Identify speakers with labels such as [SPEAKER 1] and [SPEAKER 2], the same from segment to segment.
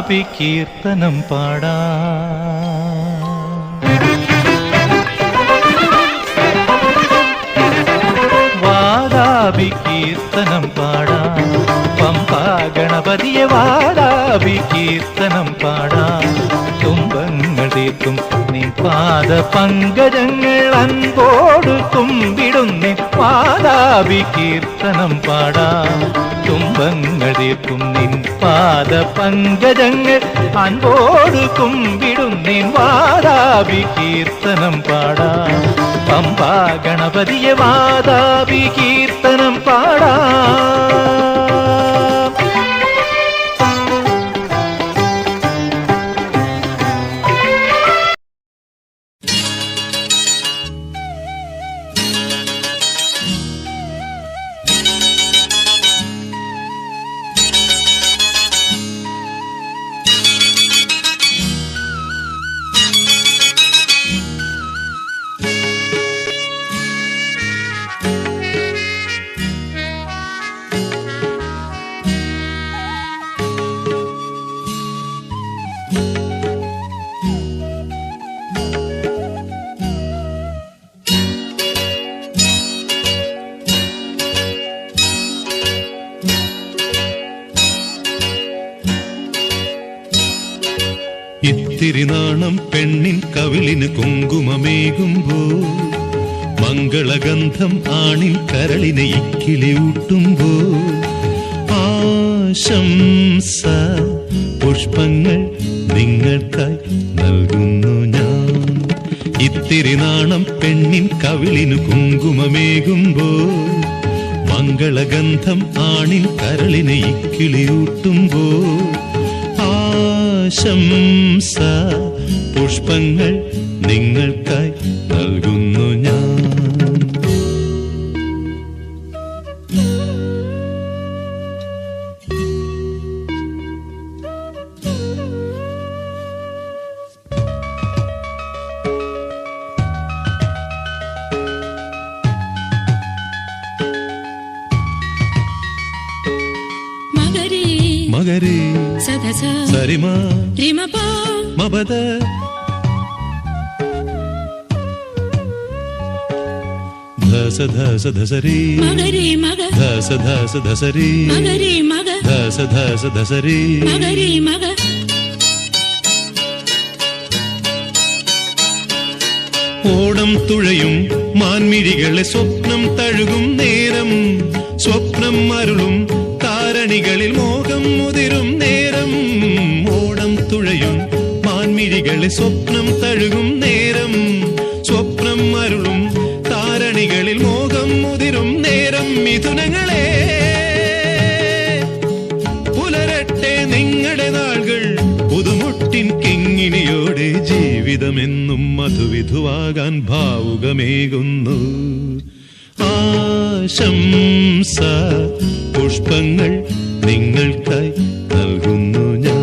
[SPEAKER 1] വാതാപി കീർത്തനം പാടാ. വാതാപി കീർത്തനം പാടാ. പമ്പാ ഗണപതിയെ വാതാപി കീർത്തനം പാടാ. തുമ്പങ്ങൾ തീർക്കും നിൻ പാദ പങ്കജങ്ങൾ അൻപോട് കുമ്പിടുന്നേ വാതാപി കീർത്തനം പാടാ. തുമ്പങ്ങൾ തീർക്കും നിൻ പാദ പങ്കജങ്ങൾ അൻപോട് കുമ്പിടുന്നേ വാതാപി കീർത്തനം പാടാ. പമ്പാ ഗണപതിയെ വാതാപി കീർത്തനം പാടാ.
[SPEAKER 2] ഇത്തിരി നാണം പെണ്ണിൻ കവിളിന് കുങ്കുമമേകുമ്പോൾ, മംഗളഗന്ധം ആണിൻ കരളിനെ ഇക്കിളിയൂട്ടുമ്പോൾ, ആശംസ പുഷ്പങ്ങൾ നിങ്ങൾക്കായി നൽകുന്നു ഞാൻ. ഇത്തിരി നാണം പെണ്ണിൻ കവിളിന് കുങ്കുമമേകുമ്പോൾ, മംഗളഗന്ധം ആണിൻ കരളിനെ ഇക്കിളിയൂട്ടുമ്പോൾ, ആശംസ പുഷ്പങ്ങൾ നിങ്ങൾക്കായി നൽകുന്നു ഞാൻ. മഗരി സരിമ മബദ ധസ ധസ ധസരി ധസ ധസ ധസരി ധസ ധസ ധസരി. ഓണം തുഴയും മാൻമിഴികളെ സ്വപ്നം തഴുകും നേരം, സ്വപ്നം അരുളും താരണികളിൽ മോഹം മുതിരും നേരം. ഓണം തുഴയും മാൻമിഴികളെ സ്വപ്നം തഴുകും നേരം, സ്വപ്നം അരുളും താരണികളിൽ മോഹം മുതിരും നേരം. മിഥുനങ്ങളെ പുലരട്ടെ നിങ്ങളുടെ നാളുകൾ, പുതുമുട്ടിൻ കിങ്ങിണിയോടെ ജീവിതമെന്നും മധുവിധുവാകാൻ ഭാവുകമേകുന്നു. ആശംസ പുഷ്പങ്ങൾ നിങ്ങൾക്കായി നൽകുന്നു ഞാൻ.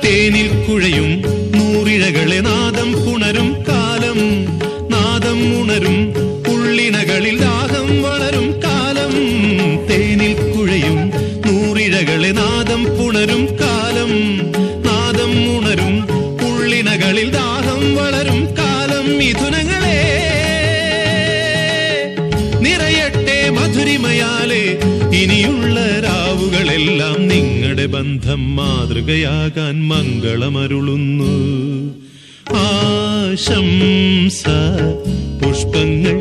[SPEAKER 2] തേനിൽ കുഴയും നൂറിഴകളെ നാദം പുണരും കാലം, നാദം ഉണരും ഉള്ളിണകളിൽ ദാഹം വളരും കാലം. തനിമയാലേ ഇനിയുള്ള രാവുകളെല്ലാം നിങ്ങളുടെ ബന്ധം മാതൃകയാകാൻ മംഗളമരുളുന്നു. ആശംസ പുഷ്പങ്ങൾ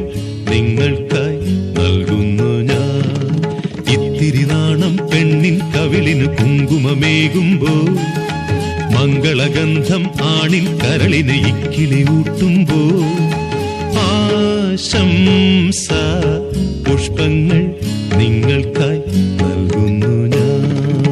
[SPEAKER 2] നിങ്ങൾക്കായി നൽകുന്നു ഞാൻ. ഇത്തിരി നാണം പെണ്ണിൻ കവിളിന് കുങ്കുമമേകുമ്പോൾ, മംഗളഗന്ധം ആണിൻ കരളിന് ഇക്കിളി ഊട്ടുമ്പോൾ, ആശംസ പുഷ്പങ്ങൾ നിങ്ങൾക്കായി